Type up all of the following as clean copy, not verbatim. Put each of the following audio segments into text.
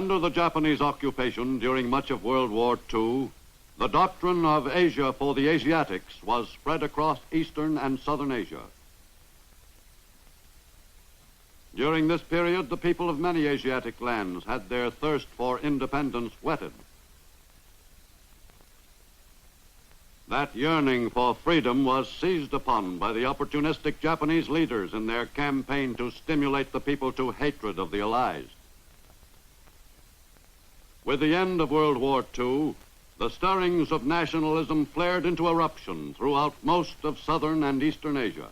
Under the Japanese occupation during much of World War II, the doctrine of Asia for the Asiatics was spread across Eastern and Southern Asia. During this period, the people of many Asiatic lands had their thirst for independence whetted. That yearning for freedom was seized upon by the opportunistic Japanese leaders in their campaign to stimulate the people to hatred of the Allies. With the end of World War II, the stirrings of nationalism flared into eruption throughout most of Southern and Eastern Asia.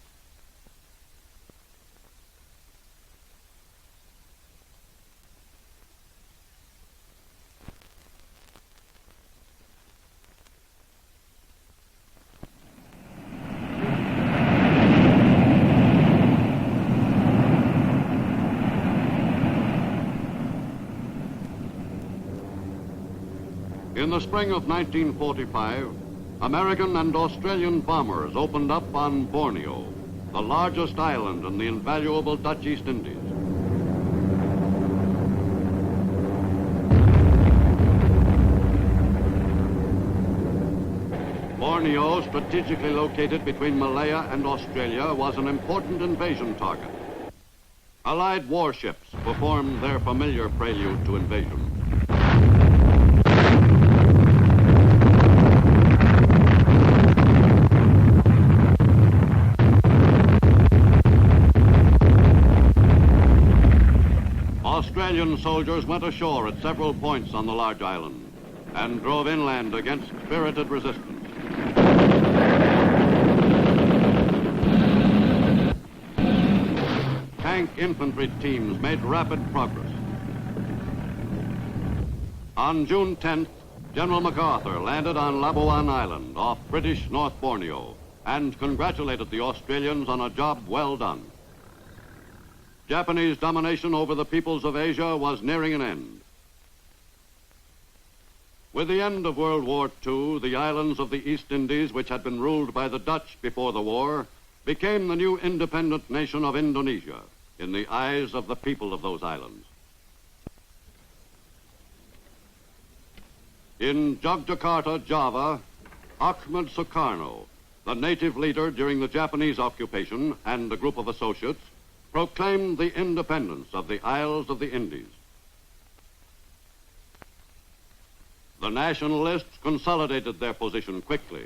In the spring of 1945, American and Australian bombers opened up on Borneo, the largest island in the invaluable Dutch East Indies. Borneo, strategically located between Malaya and Australia, was an important invasion target. Allied warships performed their familiar prelude to invasion. Australian soldiers went ashore at several points on the large island and drove inland against spirited resistance. Tank infantry teams made rapid progress. On June 10th, General MacArthur landed on Labuan Island off British North Borneo and congratulated the Australians on a job well done. Japanese domination over the peoples of Asia was nearing an end. With the end of World War II, the islands of the East Indies, which had been ruled by the Dutch before the war, became the new independent nation of Indonesia in the eyes of the people of those islands. In Yogyakarta, Java, Ahmed Sukarno, the native leader during the Japanese occupation, and a group of associates, proclaimed the independence of the Isles of the Indies. The nationalists consolidated their position quickly.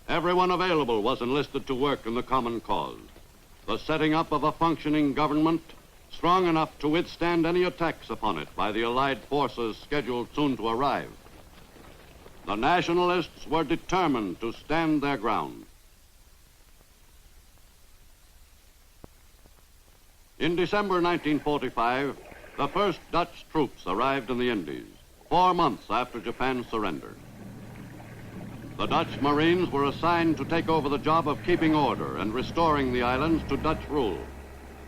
Everyone available was enlisted to work in the common cause, the setting up of a functioning government strong enough to withstand any attacks upon it by the Allied forces scheduled soon to arrive. The nationalists were determined to stand their ground. In December 1945, the first Dutch troops arrived in the Indies, 4 months after Japan surrendered. The Dutch Marines were assigned to take over the job of keeping order and restoring the islands to Dutch rule,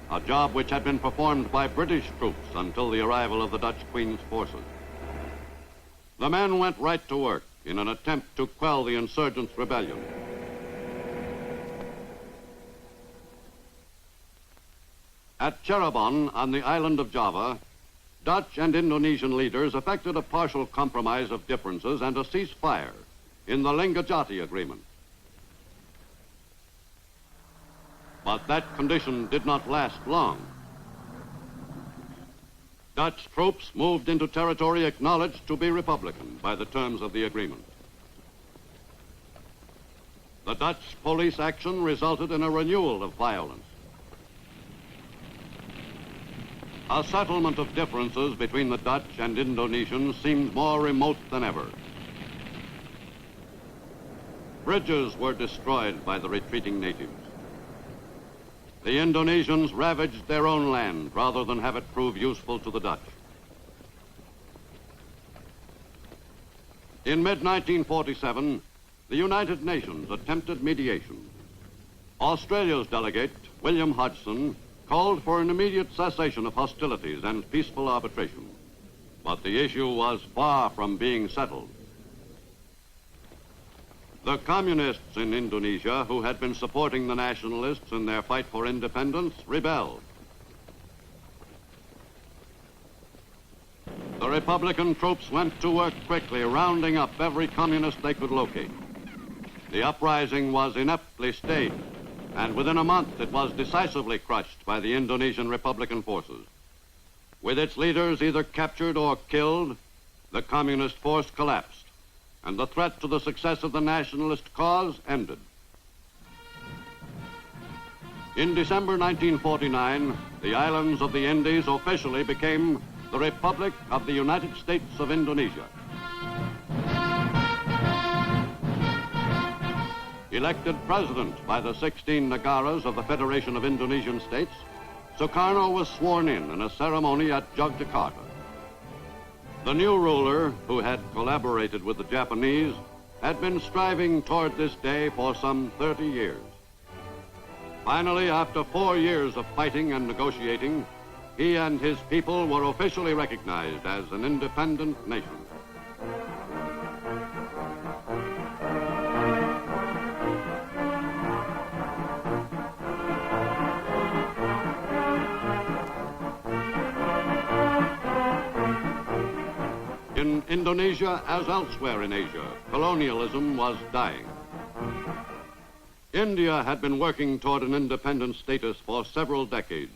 a job which had been performed by British troops until the arrival of the Dutch Queen's forces. The men went right to work in an attempt to quell the insurgents' rebellion. At Cirebon, on the island of Java, Dutch and Indonesian leaders effected a partial compromise of differences and a ceasefire in the Linggadjati Agreement. But that condition did not last long. Dutch troops moved into territory acknowledged to be Republican by the terms of the agreement. The Dutch police action resulted in a renewal of violence. A settlement of differences between the Dutch and Indonesians seemed more remote than ever. Bridges were destroyed by the retreating natives. The Indonesians ravaged their own land rather than have it prove useful to the Dutch. In mid-1947, the United Nations attempted mediation. Australia's delegate, William Hodgson, called for an immediate cessation of hostilities and peaceful arbitration. But the issue was far from being settled. The communists in Indonesia, who had been supporting the nationalists in their fight for independence, rebelled. The Republican troops went to work quickly, rounding up every communist they could locate. The uprising was ineptly staged, and within a month it was decisively crushed by the Indonesian Republican forces. With its leaders either captured or killed, the communist force collapsed, and the threat to the success of the nationalist cause ended. In December 1949, the islands of the Indies officially became the Republic of the United States of Indonesia. Elected president by the 16 Negaras of the Federation of Indonesian States, Sukarno was sworn in a ceremony at Yogyakarta. The new ruler, who had collaborated with the Japanese, had been striving toward this day for some 30 years. Finally, after 4 years of fighting and negotiating, he and his people were officially recognized as an independent nation. In Indonesia, as elsewhere in Asia, colonialism was dying. India had been working toward an independent status for several decades.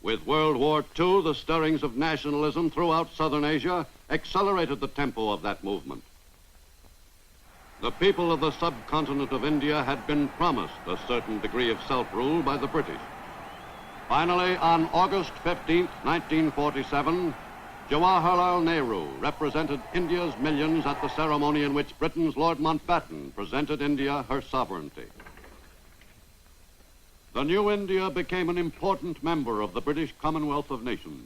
With World War II, the stirrings of nationalism throughout Southern Asia accelerated the tempo of that movement. The people of the subcontinent of India had been promised a certain degree of self-rule by the British. Finally, on August 15, 1947, Jawaharlal Nehru represented India's millions at the ceremony in which Britain's Lord Mountbatten presented India her sovereignty. The new India became an important member of the British Commonwealth of Nations,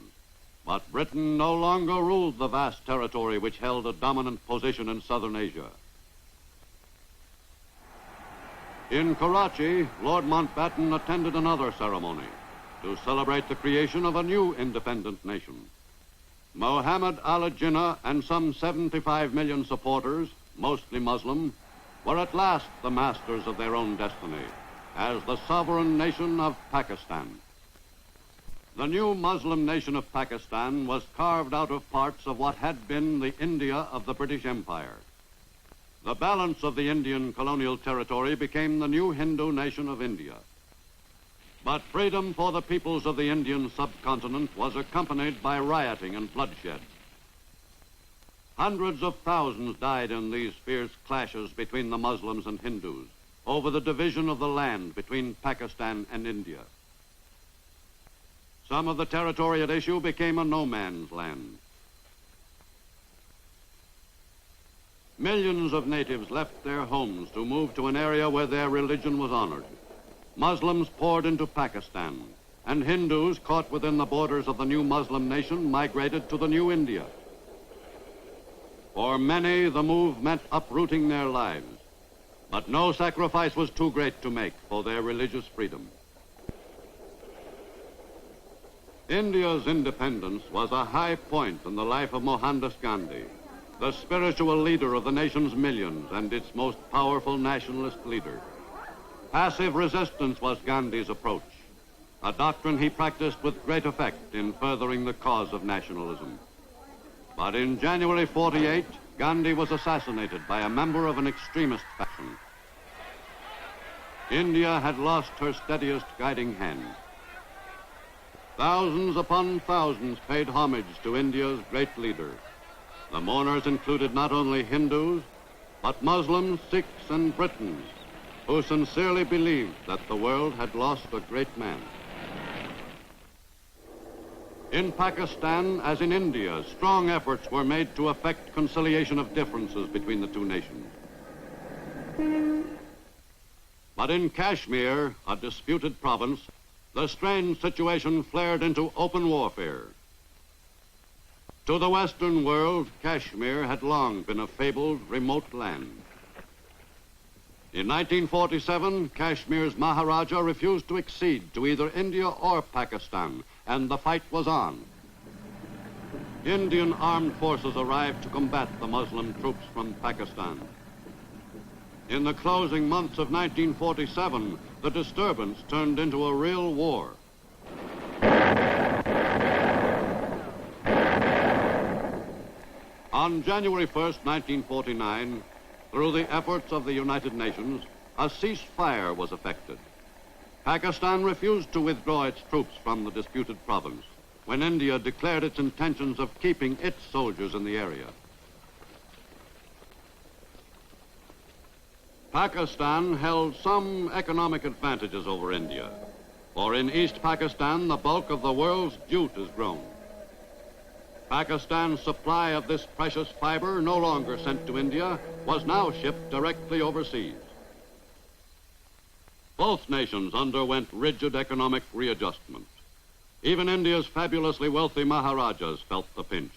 but Britain no longer ruled the vast territory which held a dominant position in Southern Asia. In Karachi, Lord Mountbatten attended another ceremony to celebrate the creation of a new independent nation. Mohammed Ali Jinnah and some 75 million supporters, mostly Muslim, were at last the masters of their own destiny as the sovereign nation of Pakistan. The new Muslim nation of Pakistan was carved out of parts of what had been the India of the British Empire. The balance of the Indian colonial territory became the new Hindu nation of India. But freedom for the peoples of the Indian subcontinent was accompanied by rioting and bloodshed. Hundreds of thousands died in these fierce clashes between the Muslims and Hindus over the division of the land between Pakistan and India. Some of the territory at issue became a no man's land. Millions of natives left their homes to move to an area where their religion was honored. Muslims poured into Pakistan, and Hindus caught within the borders of the new Muslim nation migrated to the new India. For many, the move meant uprooting their lives, but no sacrifice was too great to make for their religious freedom. India's independence was a high point in the life of Mohandas Gandhi, the spiritual leader of the nation's millions and its most powerful nationalist leader. Passive resistance was Gandhi's approach, a doctrine he practiced with great effect in furthering the cause of nationalism. But in January 48, Gandhi was assassinated by a member of an extremist faction. India had lost her steadiest guiding hand. Thousands upon thousands paid homage to India's great leader. The mourners included not only Hindus, but Muslims, Sikhs, and Britons, who sincerely believed that the world had lost a great man. In Pakistan, as in India, strong efforts were made to effect conciliation of differences between the two nations. But in Kashmir, a disputed province, the strange situation flared into open warfare. To the Western world, Kashmir had long been a fabled, remote land. In 1947, Kashmir's Maharaja refused to accede to either India or Pakistan, and the fight was on. Indian armed forces arrived to combat the Muslim troops from Pakistan. In the closing months of 1947, the disturbance turned into a real war. On January 1st, 1949, through the efforts of the United Nations, a ceasefire was effected. Pakistan refused to withdraw its troops from the disputed province when India declared its intentions of keeping its soldiers in the area. Pakistan held some economic advantages over India, for in East Pakistan, the bulk of the world's jute is grown. Pakistan's supply of this precious fiber, no longer sent to India, was now shipped directly overseas. Both nations underwent rigid economic readjustment. Even India's fabulously wealthy Maharajas felt the pinch.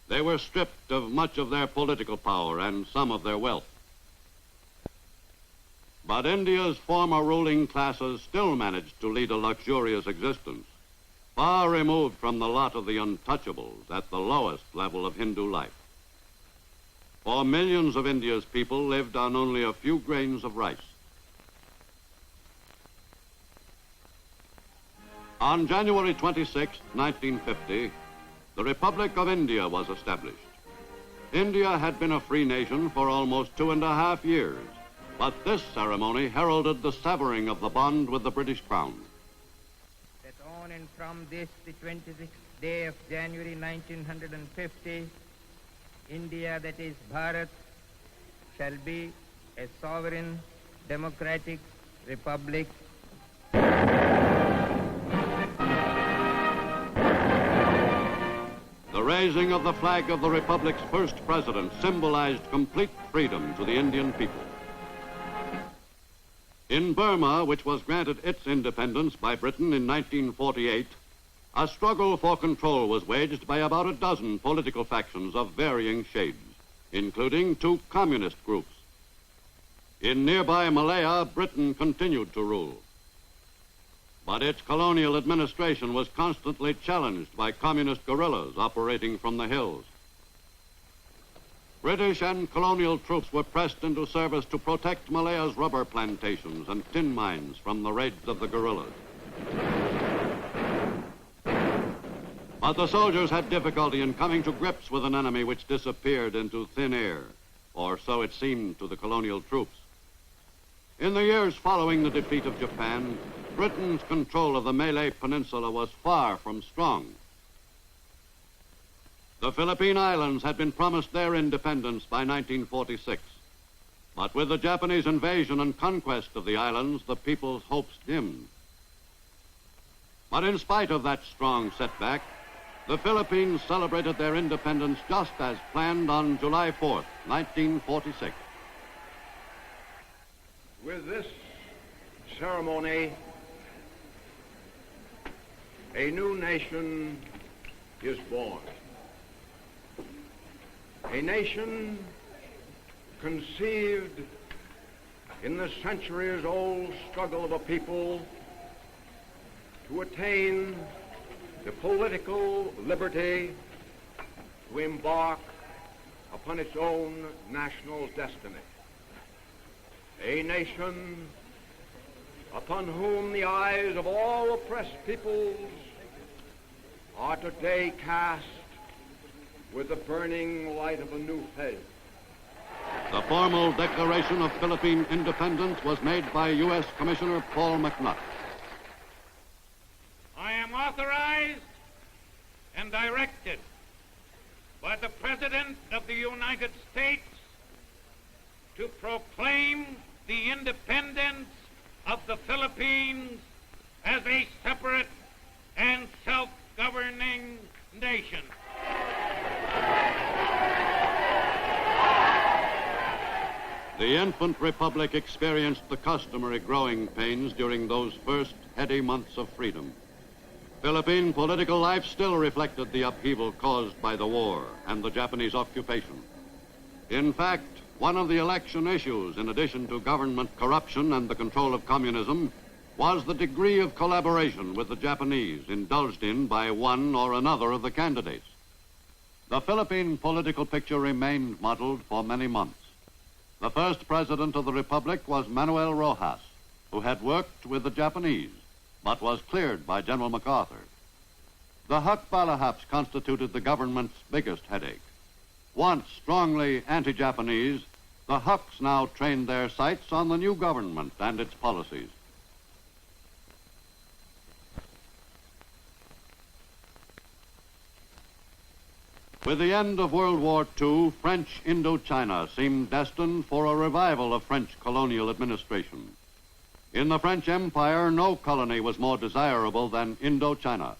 They were stripped of much of their political power and some of their wealth. But India's former ruling classes still managed to lead a luxurious existence, far removed from the lot of the untouchables at the lowest level of Hindu life. For millions of India's people lived on only a few grains of rice. On January 26, 1950, the Republic of India was established. India had been a free nation for almost 2.5 years, but this ceremony heralded the severing of the bond with the British Crown. That on and from this, the 26th day of January 1950, India, that is Bharat, shall be a sovereign, democratic republic. The raising of the flag of the Republic's first president symbolized complete freedom to the Indian people. In Burma, which was granted its independence by Britain in 1948, a struggle for control was waged by about a dozen political factions of varying shades, including 2 communist groups. In nearby Malaya, Britain continued to rule. But its colonial administration was constantly challenged by communist guerrillas operating from the hills. British and colonial troops were pressed into service to protect Malaya's rubber plantations and tin mines from the raids of the guerrillas. But the soldiers had difficulty in coming to grips with an enemy which disappeared into thin air, or so it seemed to the colonial troops. In the years following the defeat of Japan, Britain's control of the Malay Peninsula was far from strong. The Philippine Islands had been promised their independence by 1946. But with the Japanese invasion and conquest of the islands, the people's hopes dimmed. But in spite of that strong setback, the Philippines celebrated their independence just as planned on July 4th, 1946. With this ceremony, a new nation is born. A nation conceived in the centuries-old struggle of a people to attain the political liberty to embark upon its own national destiny. A nation upon whom the eyes of all oppressed peoples are today cast with the burning light of a new faith. The formal declaration of Philippine independence was made by U.S. Commissioner Paul McNutt. I am authorized and directed by the President of the United States to proclaim the independence of the Philippines as a separate and self-governing nation. The infant republic experienced the customary growing pains during those first heady months of freedom. Philippine political life still reflected the upheaval caused by the war and the Japanese occupation. In fact, one of the election issues, in addition to government corruption and the control of communism, was the degree of collaboration with the Japanese indulged in by one or another of the candidates. The Philippine political picture remained muddled for many months. The first president of the Republic was Manuel Rojas, who had worked with the Japanese, but was cleared by General MacArthur. The Hukbalahaps constituted the government's biggest headache. Once strongly anti-Japanese, the Hucks now trained their sights on the new government and its policies. With the end of World War II, French Indochina seemed destined for a revival of French colonial administration. In the French Empire, no colony was more desirable than Indochina.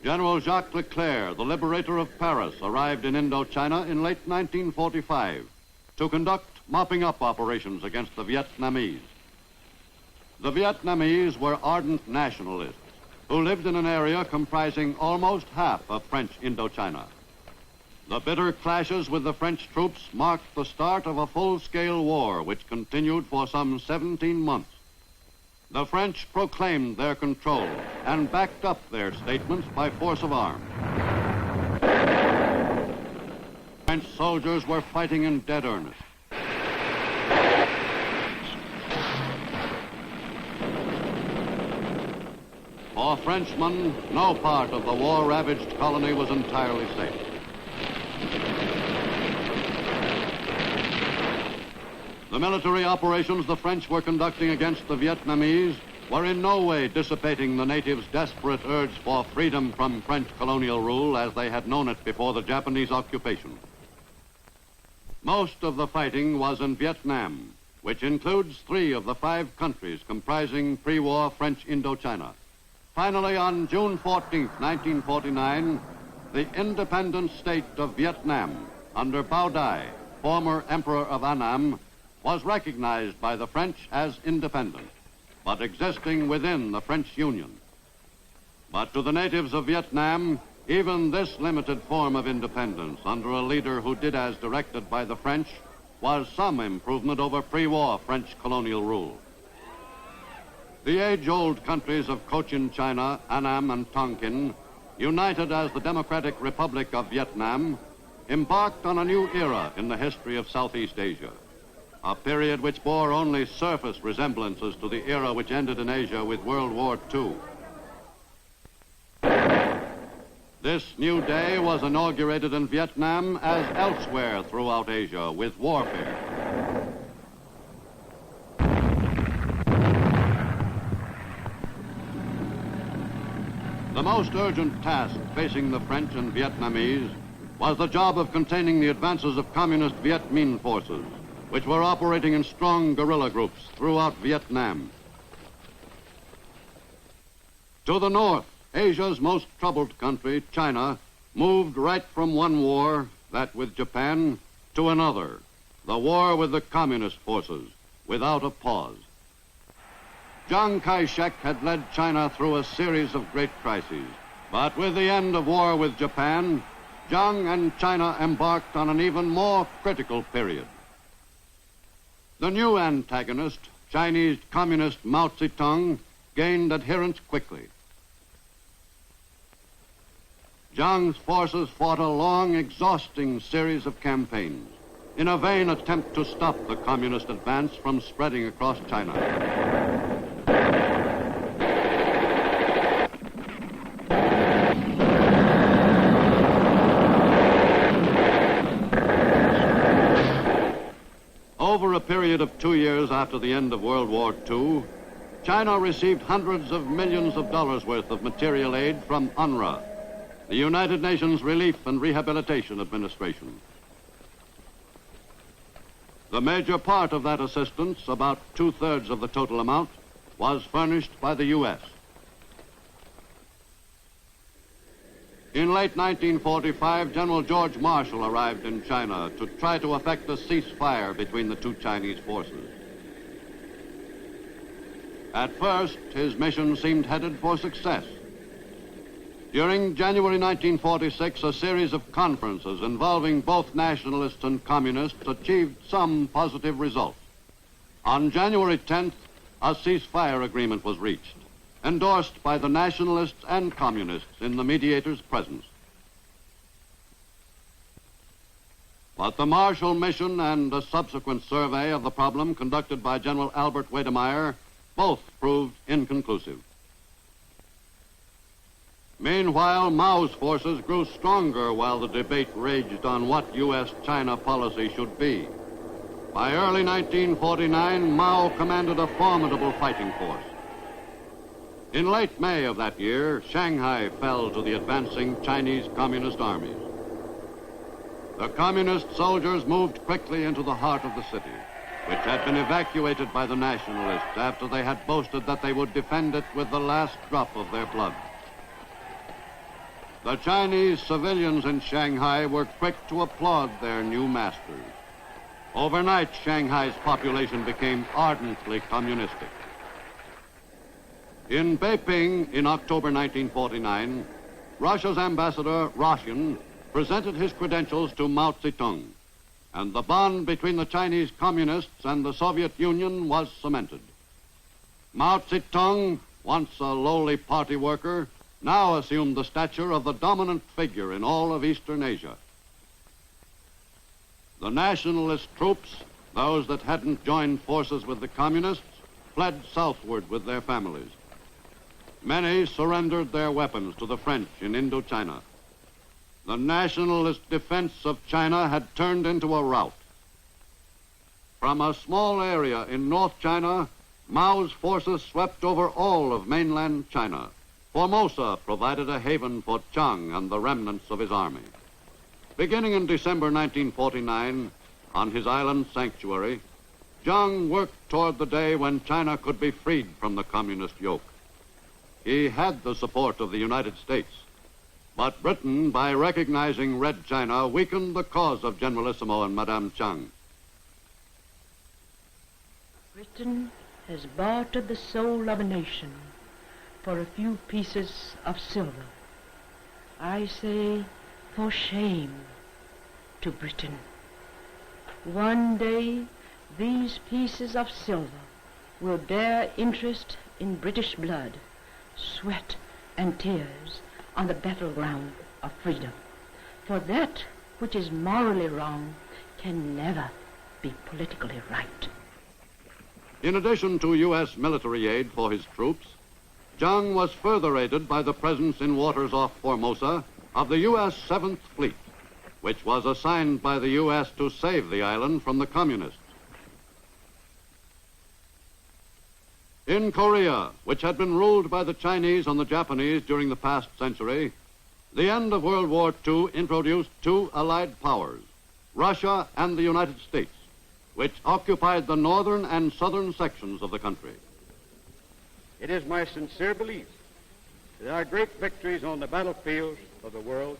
General Jacques Leclerc, the liberator of Paris, arrived in Indochina in late 1945 to conduct mopping up operations against the Vietnamese. The Vietnamese were ardent nationalists who lived in an area comprising almost half of French Indochina. The bitter clashes with the French troops marked the start of a full-scale war which continued for some 17 months. The French proclaimed their control and backed up their statements by force of arms. French soldiers were fighting in dead earnest. For Frenchmen, no part of the war-ravaged colony was entirely safe. The military operations the French were conducting against the Vietnamese were in no way dissipating the natives' desperate urge for freedom from French colonial rule as they had known it before the Japanese occupation. Most of the fighting was in Vietnam, which includes 3 of the 5 countries comprising pre-war French Indochina. Finally, on June 14, 1949, the independent state of Vietnam, under Bao Dai, former Emperor of Annam, was recognized by the French as independent, but existing within the French Union. But to the natives of Vietnam, even this limited form of independence under a leader who did as directed by the French was some improvement over pre-war French colonial rule. The age-old countries of Cochin China, Annam, and Tonkin, united as the Democratic Republic of Vietnam, embarked on a new era in the history of Southeast Asia, a period which bore only surface resemblances to the era which ended in Asia with World War II. This new day was inaugurated in Vietnam as elsewhere throughout Asia with warfare. The most urgent task facing the French and Vietnamese was the job of containing the advances of communist Viet Minh forces, which were operating in strong guerrilla groups throughout Vietnam. To the north, Asia's most troubled country, China, moved right from one war, that with Japan, to another, the war with the communist forces, without a pause. Chiang Kai-shek had led China through a series of great crises, but with the end of war with Japan, Chiang and China embarked on an even more critical period. The new antagonist, Chinese Communist Mao Zedong, gained adherents quickly. Chiang's forces fought a long, exhausting series of campaigns in a vain attempt to stop the communist advance from spreading across China. Over a period of 2 years after the end of World War II, China received hundreds of millions of dollars worth of material aid from UNRWA, the United Nations Relief and Rehabilitation Administration. The major part of that assistance, about 2/3 of the total amount, was furnished by the U.S. In late 1945, General George Marshall arrived in China to try to effect a ceasefire between the two Chinese forces. At first, his mission seemed headed for success. During January 1946, a series of conferences involving both nationalists and communists achieved some positive results. On January 10th, a ceasefire agreement was reached, endorsed by the nationalists and communists in the mediator's presence. But the Marshall Mission and a subsequent survey of the problem conducted by General Albert Wedemeyer both proved inconclusive. Meanwhile, Mao's forces grew stronger while the debate raged on what U.S.-China policy should be. By early 1949, Mao commanded a formidable fighting force. In late May of that year, Shanghai fell to the advancing Chinese Communist armies. The Communist soldiers moved quickly into the heart of the city, which had been evacuated by the nationalists after they had boasted that they would defend it with the last drop of their blood. The Chinese civilians in Shanghai were quick to applaud their new masters. Overnight, Shanghai's population became ardently communistic. In Beiping, in October 1949, Russia's ambassador, Roshin, presented his credentials to Mao Zedong, and the bond between the Chinese Communists and the Soviet Union was cemented. Mao Zedong, once a lowly party worker, now assumed the stature of the dominant figure in all of Eastern Asia. The nationalist troops, those that hadn't joined forces with the communists, fled southward with their families. Many surrendered their weapons to the French in Indochina. The nationalist defense of China had turned into a rout. From a small area in North China, Mao's forces swept over all of mainland China. Formosa provided a haven for Chiang and the remnants of his army. Beginning in December 1949, on his island sanctuary, Chiang worked toward the day when China could be freed from the communist yoke. He had the support of the United States, but Britain, by recognizing Red China, weakened the cause of Generalissimo and Madame Chiang. Britain has bartered the soul of a nation for a few pieces of silver. I say, for shame to Britain. One day, these pieces of silver will bear interest in British blood, sweat, and tears on the battleground of freedom. For that which is morally wrong can never be politically right. In addition to U.S. military aid for his troops, Chiang was further aided by the presence in waters off Formosa of the U.S. 7th Fleet, which was assigned by the U.S. to save the island from the communists. In Korea, which had been ruled by the Chinese and the Japanese during the past century, the end of World War II introduced two allied powers, Russia and the United States, which occupied the northern and southern sections of the country. It is my sincere belief that our great victories on the battlefields of the world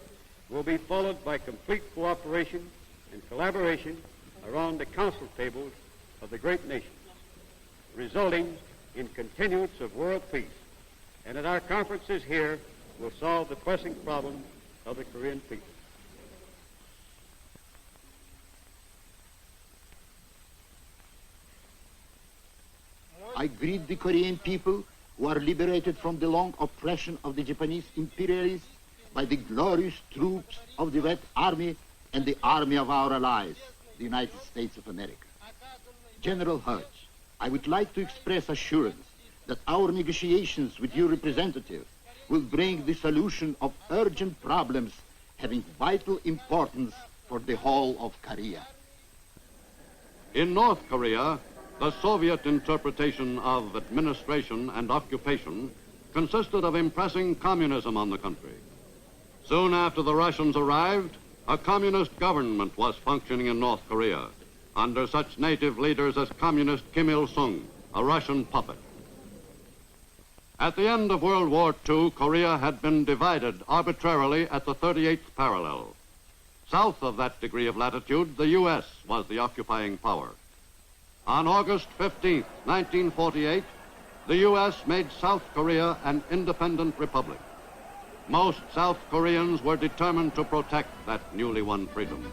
will be followed by complete cooperation and collaboration around the council tables of the great nations, resulting in continuance of world peace, and that our conferences here will solve the pressing problems of the Korean people. I greet the Korean people who are liberated from the long oppression of the Japanese imperialists by the glorious troops of the Red Army and the army of our allies, the United States of America. General Hertz, I would like to express assurance that our negotiations with your representative will bring the solution of urgent problems having vital importance for the whole of Korea. In North Korea, the Soviet interpretation of administration and occupation consisted of impressing communism on the country. Soon after the Russians arrived, a communist government was functioning in North Korea under such native leaders as Communist Kim Il-sung, a Russian puppet. At the end of World War II, Korea had been divided arbitrarily at the 38th parallel. South of that degree of latitude, the U.S. was the occupying power. On August 15, 1948, the U.S. made South Korea an independent republic. Most South Koreans were determined to protect that newly won freedom.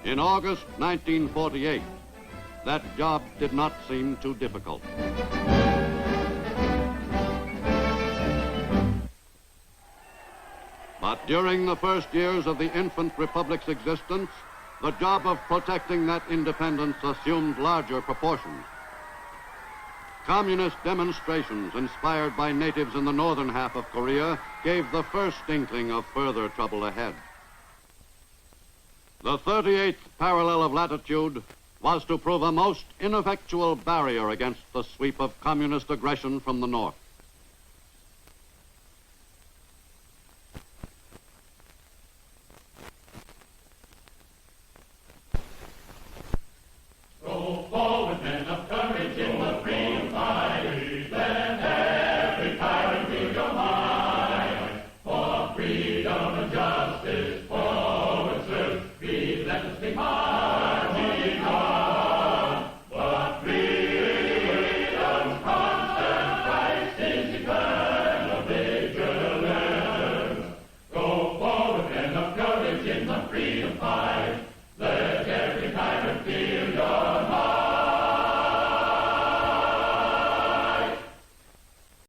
In August 1948, that job did not seem too difficult. But during the first years of the infant republic's existence, the job of protecting that independence assumed larger proportions. Communist demonstrations inspired by natives in the northern half of Korea gave the first inkling of further trouble ahead. The 38th parallel of latitude was to prove a most ineffectual barrier against the sweep of communist aggression from the north. Go forward, men of courage, in the freedom fight. Let every tyrant feel your might. For freedom and justice, forward, sir, relentlessly marching on. But freedom's constant Christ is eternal vigilance. Go forward, men of courage, in the freedom fight.